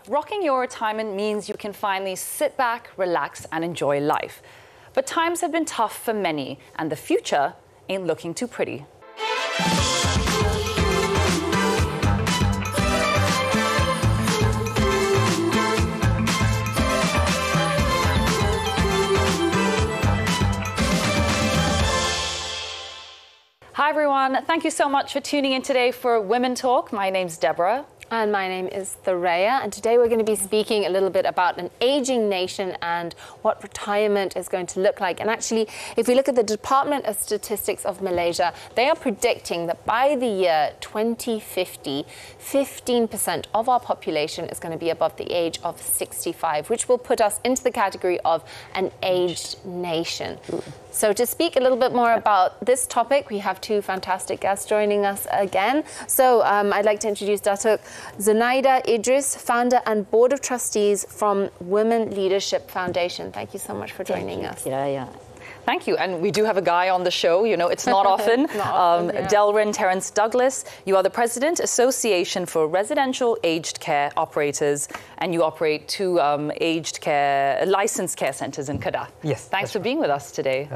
Rocking your retirement means you can finally sit back, relax, and enjoy life. But times have been tough for many, and the future ain't looking too pretty. Hi everyone, thank you so much for tuning in today for Women Talk. My name's Deborah. And my name is Zoraya, and today we're going to be speaking a little bit about an aging nation and what retirement is going to look like. And actually, if we look at the Department of Statistics of Malaysia, they are predicting that by the year 2050, 15% of our population is going to be above the age of 65, which will put us into the category of an aged nation. So to speak a little bit more about this topic, we have two fantastic guests joining us again. So I'd like to introduce Datuk Zunaida Idris, founder and board of trustees from Women Leadership Foundation. Thank you so much for joining us. Yeah. Thank you. And we do have a guy on the show. You know, it's not often. Delrin Terence Douglas, you are the President, Association for Residential Aged Care Operators, and you operate two aged care, licensed care centres in Kedah. Yes. Thanks for being with us today.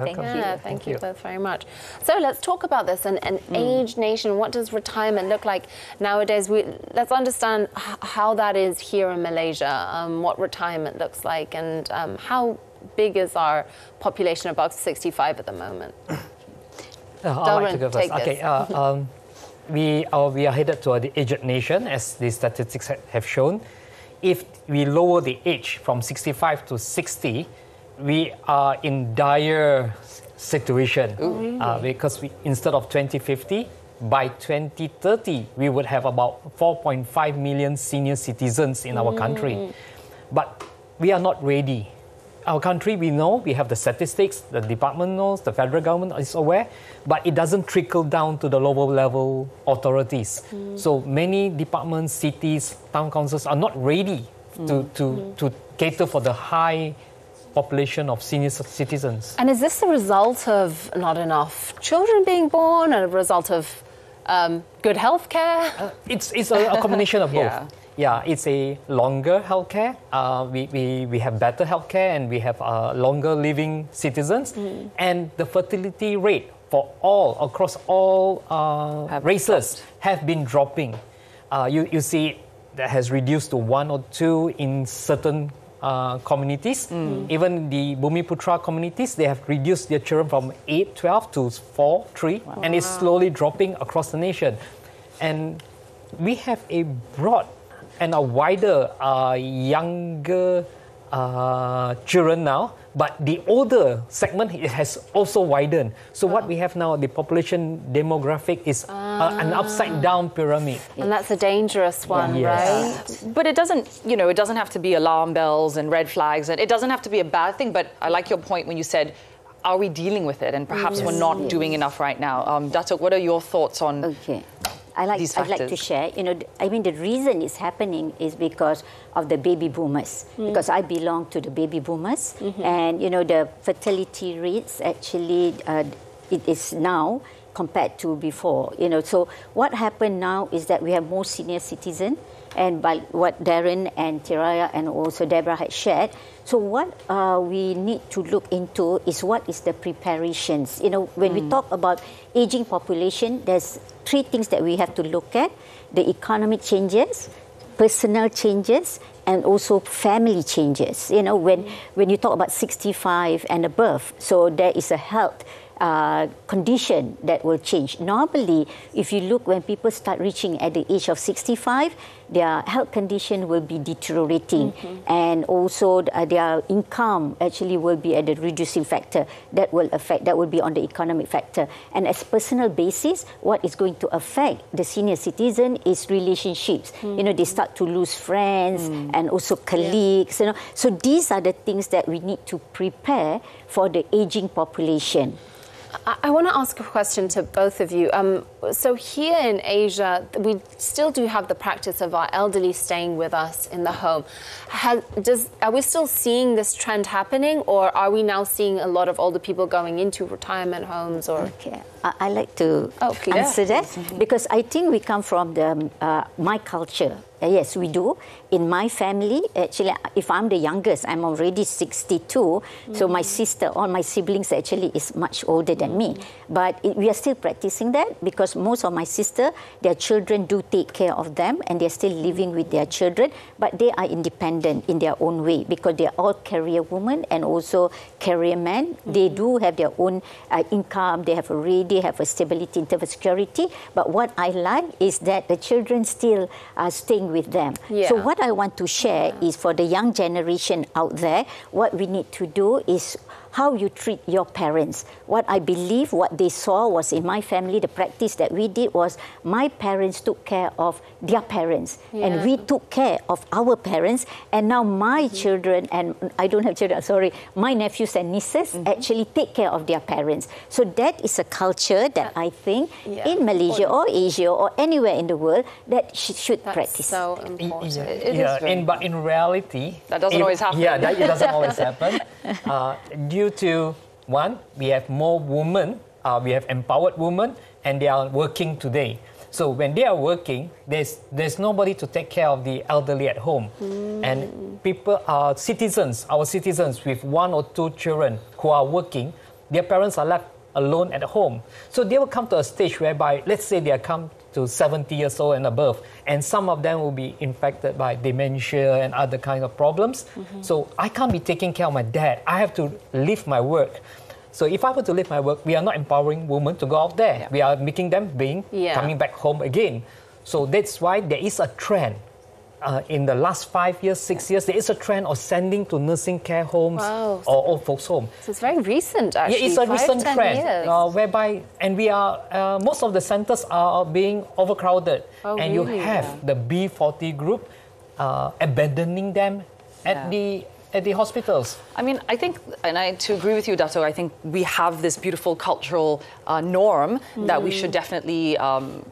Thank you both very much. So let's talk about this. An aged nation, what does retirement look like nowadays? Let's understand how that is here in Malaysia, what retirement looks like, and how big is our population above 65 at the moment? I'd like to go first. Okay, we are headed to the aged nation, as the statistics have shown. If we lower the age from 65 to 60, we are in dire situation because instead of 2050, by 2030, we would have about 4.5 million senior citizens in our country. But we are not ready. Our country, we know, we have the statistics, the department knows, the federal government is aware, but it doesn't trickle down to the lower level authorities. So many departments, cities, town councils are not ready to cater for the high population of senior citizens. And is this the result of not enough children being born, or a result of good health care? It's a combination of both. Yeah, it's a longer healthcare. We have better healthcare, and we have longer living citizens. And the fertility rate for all, across all races, have been dropping. You see that has reduced to 1 or 2 in certain communities. Even the Bumiputra communities, they have reduced their children from 8, 12 to 4, 3, and it's slowly dropping across the nation. And we have a broad and a wider, younger children now, but the older segment, it has also widened. So what we have now, the population demographic is an upside-down pyramid. And that's a dangerous one, right? But it doesn't, it doesn't have to be alarm bells and red flags, and it doesn't have to be a bad thing, but I like your point when you said, are we dealing with it? And perhaps we're not doing enough right now. Datuk, what are your thoughts on I'd like to share. The reason it's happening is because of the baby boomers. Because I belong to the baby boomers, and the fertility rates actually it is now compared to before. So what happened now is that we have more senior citizens, and by what Darren and Tiraya and also Deborah had shared. So what we need to look into is what is the preparations. When we talk about aging population, there's 3 things that we have to look at: the economic changes, personal changes, and also family changes. When you talk about 65 and above, so there is a health condition that will change. Normally, if you look when people start reaching at the age of 65, their health condition will be deteriorating, and also their income actually will be at a reducing factor. That will be on the economic factor. And as personal basis, what is going to affect the senior citizen is relationships. They start to lose friends and also colleagues. So these are the things that we need to prepare for the aging population. I want to ask a question to both of you. So here in Asia, we still do have the practice of our elderly staying with us in the home. Are we still seeing this trend happening, or are we now seeing a lot of older people going into retirement homes? Or okay, I like to answer that because I think we come from the my culture. Yes, we do. In my family, actually, if I'm the youngest, I'm already 62. So my sister, all my siblings actually is much older than me. But we are still practicing that because most of my sister, their children do take care of them and they're still living with their children. But they are independent in their own way because they're all career women and also career men. They do have their own income. They have a stability in terms of security. But what I like is that the children still are staying with them. So what I want to share is for the young generation out there, what we need to do is how you treat your parents. What I believe, what they saw was in my family, the practice that we did was my parents took care of their parents and we took care of our parents, and now my children, and I don't have children, sorry, my nephews and nieces actually take care of their parents. So that is a culture that I think in Malaysia or Asia or anywhere in the world that should practice. So important. But in reality, that doesn't always happen. Yeah, that it doesn't always happen. Due to one, we have more women, we have empowered women, and they are working today. So when they are working, there's nobody to take care of the elderly at home, and people are citizens, our citizens with 1 or 2 children who are working, their parents are left alone at home. So they will come to a stage whereby, let's say they are come to 70 years old and above, and some of them will be infected by dementia and other kind of problems. So I can't be taking care of my dad. I have to leave my work. So if I were to leave my work, we are not empowering women to go out there. We are making them coming back home again. So that's why there is a trend. In the last 5 years, 6 years, there is a trend of sending to nursing care homes or old folks home. So it's very recent, actually. Yeah, it's a recent trend whereby, and we are, most of the centers are being overcrowded. And you have the B40 group abandoning them at the hospiitals. I mean, I think, and to agree with you, Dato', I think we have this beautiful cultural norm that we should definitely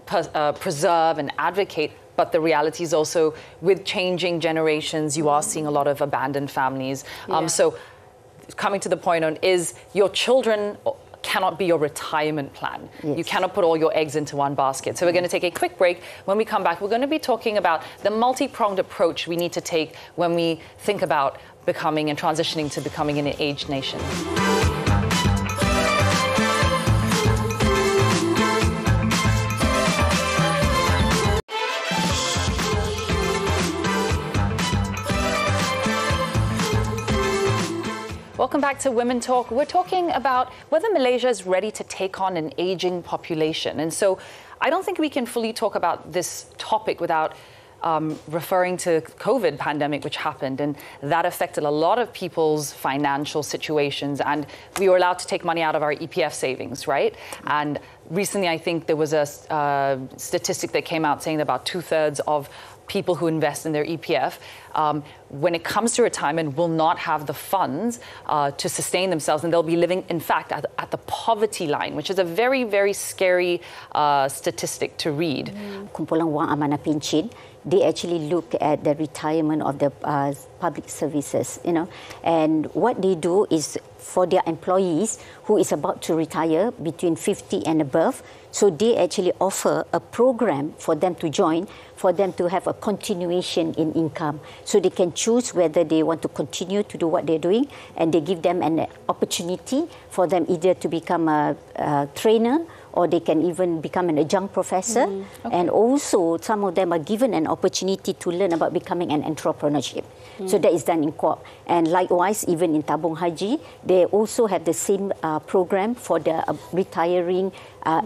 preserve and advocate. But the reality is also, with changing generations, you are seeing a lot of abandoned families. So coming to the point on, is your children cannot be your retirement plan. You cannot put all your eggs into one basket. So we're going to take a quick break. When we come back, we're going to be talking about the multi-pronged approach we need to take when we think about becoming and transitioning to becoming an aged nation. Welcome back to Women Talk. We're talking about whether Malaysia is ready to take on an aging population. And so I don't think we can fully talk about this topic without referring to COVID pandemic, which happened, and that affected a lot of people's financial situations. And we were allowed to take money out of our EPF savings, right? And recently, I think there was a statistic that came out saying that about 2/3 of people who invest in their EPF, when it comes to retirement, will not have the funds to sustain themselves, and they'll be living, in fact, at the poverty line, which is a very, very scary statistic to read. Kumpulan Wang Amanah Pencen, they actually look at the retirement of the public services, and what they do is for their employees who is about to retire between 50 and above, so they actually offer a program for them to join, for them to have a continuation in income. So they can choose whether they want to continue to do what they're doing, and they give them an opportunity for them either to become a trainer, or they can even become an adjunct professor. And also some of them are given an opportunity to learn about becoming an entrepreneurship. So that is done in co-op. And likewise, even in Tabung Haji, they also have the same program for the retiring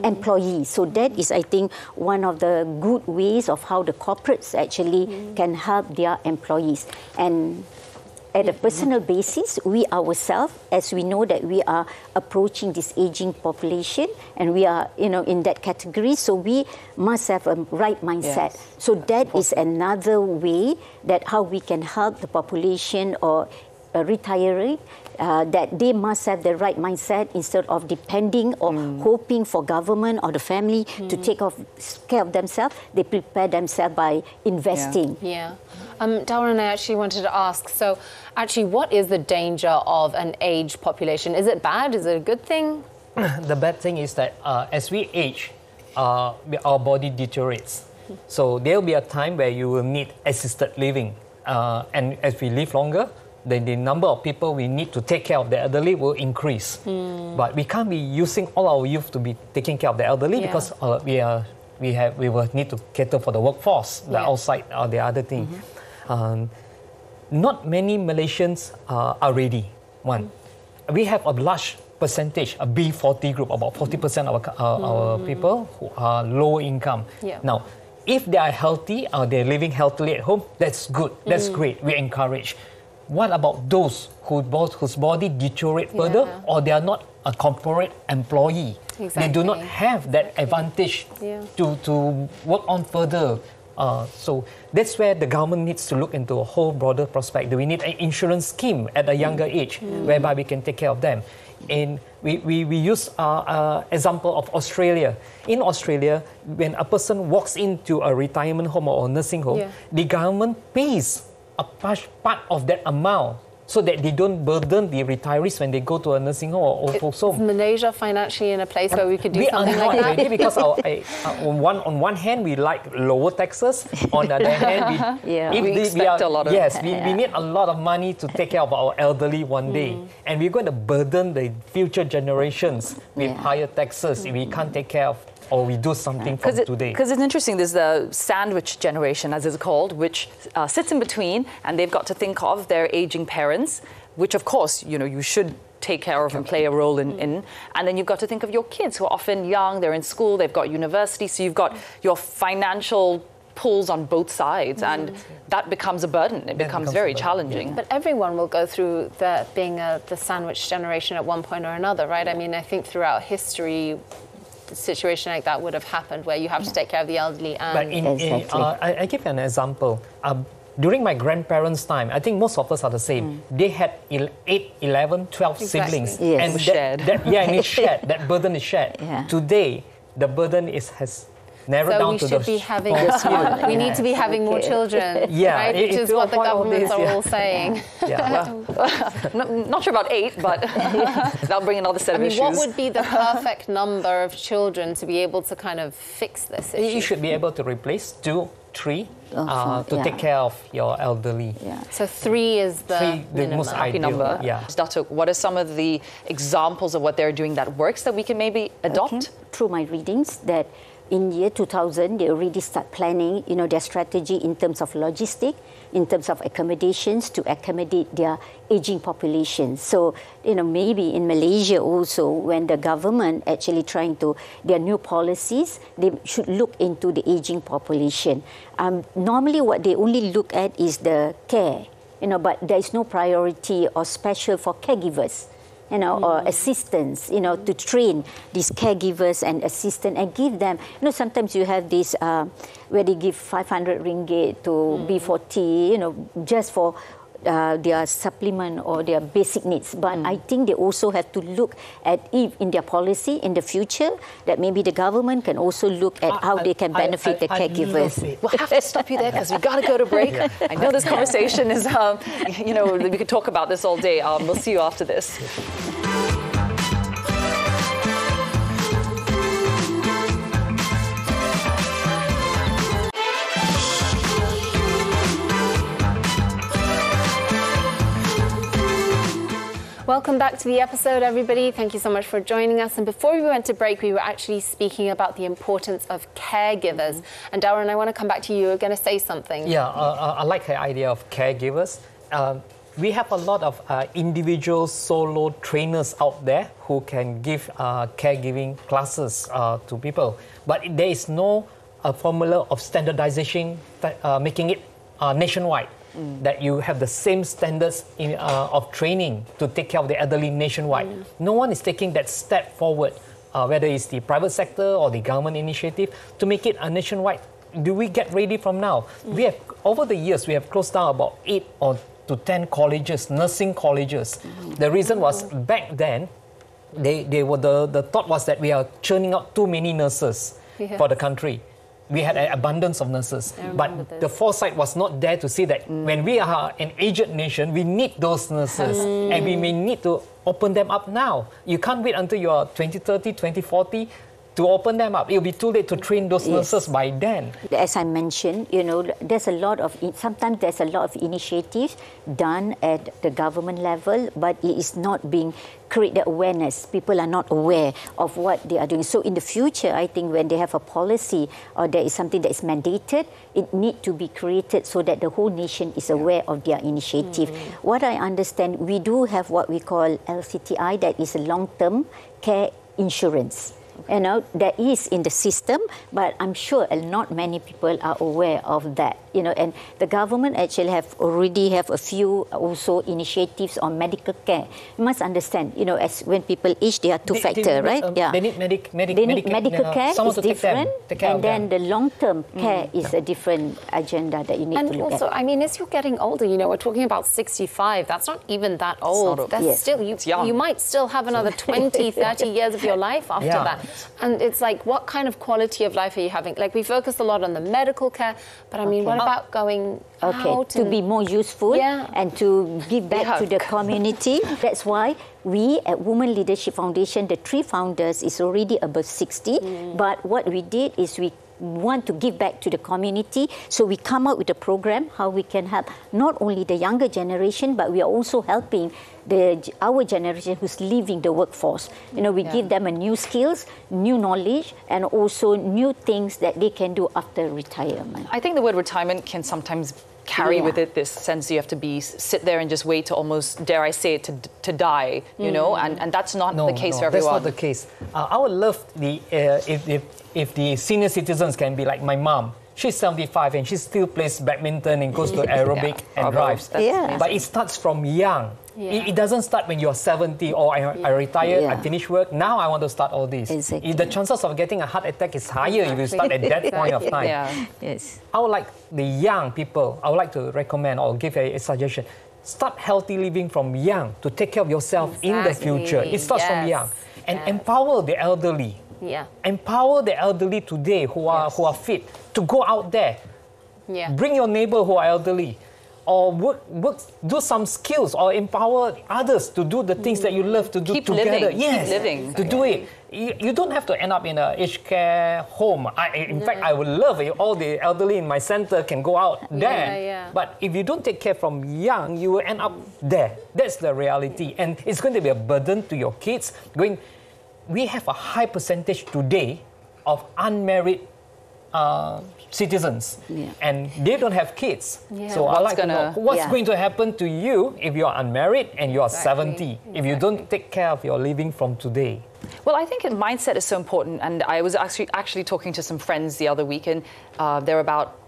employees. So that is, I think, one of the good ways of how the corporates actually can help their employees. And at a personal basis, we ourselves, as we know that we are approaching this aging population, and we are, in that category, so we must have a right mindset. So that is another way that how we can help the population or retiree, that they must have the right mindset instead of depending or hoping for government or the family to take care of themselves. They prepare themselves by investing. Yeah. Deborah and I actually wanted to ask, so actually what is the danger of an aged population? Is it bad? Is it a good thing? The bad thing is that as we age, our body deteriorates. So there will be a time where you will need assisted living. And as we live longer, the number of people we need to take care of the elderly will increase. But we can't be using all our youth to be taking care of the elderly because we will need to cater for the workforce, the outside or the other thing. Not many Malaysians are ready. One, we have a large percentage, a B40 group, about 40% of our people who are low income. Now, if they are healthy or they're living healthily at home, that's good, that's great, we encourage. What about those whose body deteriorate further or they are not a corporate employee? They do not have that advantage to work on further. So that's where the government needs to look into a whole broader prospect. We need an insurance scheme at a younger age whereby we can take care of them. And we use example of Australia. In Australia, when a person walks into a retirement home or a nursing home, the government pays a part of that amount so that they don't burden the retirees when they go to a nursing home or old folks home. Is Malaysia financially in a place where we could do something like that? We are not ready because on one hand we like lower taxes, on the other hand we expect a lot of we need a lot of money to take care of our elderly one day, and we're going to burden the future generations with higher taxes if we can't take care of or we do something from today. Because it's interesting, there's the sandwich generation, as it's called, which sits in between, and they've got to think of their aging parents, which of course, you should take care of and play a role in. And then you've got to think of your kids who are often young, they're in school, they've got university, so you've got your financial pulls on both sides, and that becomes a burden. It becomes very challenging. But everyone will go through being the sandwich generation at one point or another, right? I mean, I think throughout history, a situation like that would have happened where you have to take care of the elderly. And but I give an example. During my grandparents' time, I think most of us are the same. They had 8, 11, 12 siblings. Yes. And shared. And it's shared. That burden is shared. Today, the burden has narrowed down to the... So we should be having... we need to be having more children, right? Which is what the governments are all saying. Not sure about 8, but that'll bring another set of issues. What would be the perfect number of children to be able to kind of fix this issue? You should be able to replace 2, 3 to take care of your elderly. So 3 is the most happy ideal number. Datuk, what are some of the examples of what they're doing that works that we can maybe adopt? Through my readings, that in year 2000, they already start planning, their strategy in terms of logistic, in terms of accommodations to accommodate their aging population. So, maybe in Malaysia also, when the government actually trying to, their new policies, they should look into the aging population. Normally what they only look at is the care, but there is no priority or special for caregivers. Or assistants, to train these caregivers and assistants and give them, sometimes you have this where they give 500 ringgit to B40, just for their supplement or their basic needs. But I think they also have to look at if in their policy in the future that maybe the government can also look at how they can benefit the caregivers. We'll have to stop you there because we've got to go to break. I know this conversation is, we could talk about this all day. We'll see you after this. Welcome back to the episode, everybody. Thank you so much for joining us. And before we went to break, we were actually speaking about the importance of caregivers. And Darren, I want to come back to you. You're going to say something. Yeah, I like the idea of caregivers. We have a lot of individual solo trainers out there who can give caregiving classes to people. But there is no formula of standardization, making it nationwide. That you have the same standards of training to take care of the elderly nationwide. No one is taking that step forward, whether it's the private sector or the government initiative, to make it a nationwide. Do we get ready from now? We have, over the years, we have closed down about 8 or to 10 colleges, nursing colleges. The reason was back then, the thought was that we are churning out too many nurses for the country. We had an abundance of nurses, but the foresight was not there to see that when we are an aged nation, we need those nurses, and we may need to open them up now. You can't wait until you are 2030, 2040 to open them up. It'll be too late to train those nurses by then. As I mentioned, you know, sometimes there's a lot of initiatives done at the government level, but it is not being created awareness. People are not aware of what they are doing. So in the future, I think when they have a policy or there is something that is mandated, it needs to be created so that the whole nation is aware of their initiative. What I understand, we do have what we call LCTI, that is a long-term care insurance. You know, that is in the system, but I'm sure not many people are aware of that. You know, and the government actually already have a few also initiatives on medical care. You must understand, you know, as when people age, there are two factors, right? They need medical care is different, and then the long-term care is a different agenda that you need to look at. And also, I mean, as you're getting older, you know, we're talking about 65. That's not even that old. That's still, you might still have another 20, 30 years of your life after that. And it's like, what kind of quality of life are you having? Like, we focus a lot on the medical care, but I mean, what about going out to be more useful and to give back to the community? That's why we at Women Leadership Foundation, the 3 founders is already above 60. But what we did is we want to give back to the community. So we come up with a program how we can help not only the younger generation, but we are also helping our generation who's leaving the workforce. You know, we give them a new skills, new knowledge, and also new things that they can do after retirement. I think the word retirement can sometimes carry with it this sense you have to sit there and just wait to almost, dare I say it, to die, you know, and that's not the case for everyone. That's not the case. I would love if the senior citizens can be like my mom. She's 75 and she still plays badminton and goes to aerobic and drives. But it starts from young. It doesn't start when you're 70 or I retired, I finished work, now I want to start all this. The chances of getting a heart attack is higher if you start at that point of time. I would like the young people, I would like to recommend or give a suggestion. Start healthy living from young to take care of yourself in the future. It starts from young. And empower the elderly. Empower the elderly today who are fit to go out there. Bring your neighbor who are elderly, or do some skills, or empower others to do the things that you love to do together. Keep living. To do it. You don't have to end up in a aged care home. In fact, I would love if all the elderly in my center can go out there. But if you don't take care from young, you will end up there. That's the reality. And it's going to be a burden to your kids. We have a high percentage today of unmarried citizens, and they don't have kids. So I'd like to know what's going to happen to you if you are unmarried and you are 70, if you don't take care of your living from today. Well, I think mindset is so important, and I was actually talking to some friends the other week, and they're about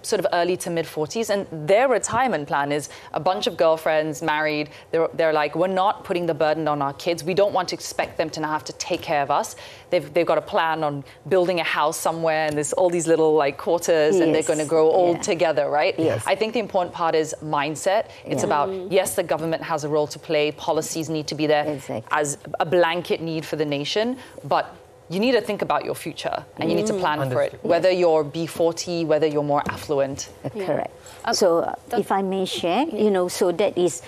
sort of early to mid 40s, and their retirement plan is a bunch of girlfriends, married. They're like, we're not putting the burden on our kids. We don't want to expect them to now have to take care of us. They've got a plan on building a house somewhere, and there's all these little like quarters, and they're going to grow old together, right? I think the important part is mindset. It's about, yes, the government has a role to play. Policies need to be there as a blanket need for the nation, but you need to think about your future, and you need to plan for it, whether you're B40, whether you're more affluent. Correct. So if I may share, you know, so that is,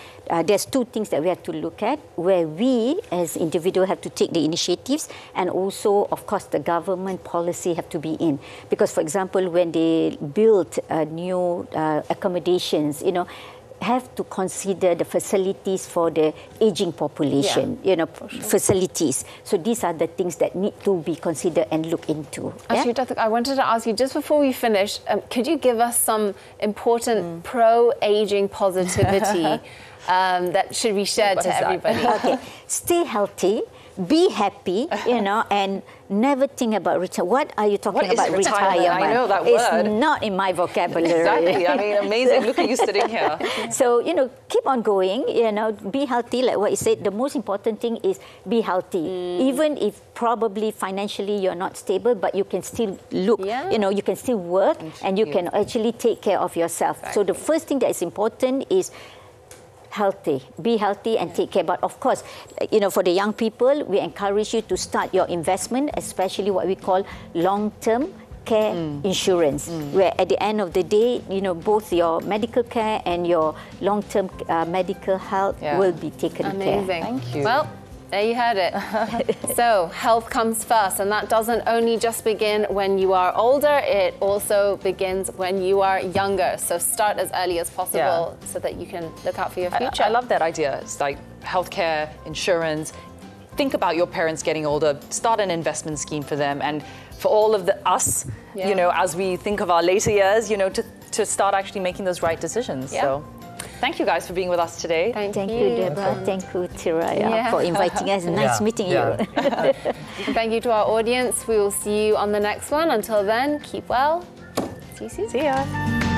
there's 2 things that we have to look at, where we as individuals have to take the initiatives, and also, of course, the government policy have to be in. Because, for example, when they build new accommodations, you know, have to consider the facilities for the aging population, you know, facilities. So these are the things that need to be considered and looked into. Actually, I wanted to ask you, just before we finish, could you give us some important pro-aging positivity that should be shared to everybody? Stay healthy. be happy, you know, and never think about retirement. What are you talking about? Retirement? I know that word. It's not in my vocabulary. Exactly. I mean, amazing. Look at you sitting here. So, you know, keep on going, you know, be healthy. Like what you said, the most important thing is be healthy. Even if probably financially you're not stable, but you can still look, you know, you can still work and you can actually take care of yourself. Exactly. So the first thing that is important is healthy. Be healthy and take care. But of course, you know, for the young people, we encourage you to start your investment, especially what we call long-term care insurance, where at the end of the day, you know, both your medical care and your long-term medical health will be taken care. Amazing. Thank you. Well, there you heard it. So health comes first, and that doesn't only just begin when you are older, it also begins when you are younger. So start as early as possible so that you can look out for your future. I love that idea. It's like healthcare, insurance. Think about your parents getting older, start an investment scheme for them, and for all of us, you know, as we think of our later years, you know, to start actually making those right decisions. So thank you guys for being with us today. Thank you, Deborah. Thank you, Zoraya, for inviting us. Nice meeting you. Thank you to our audience. We will see you on the next one. Until then, keep well. See you soon. See ya.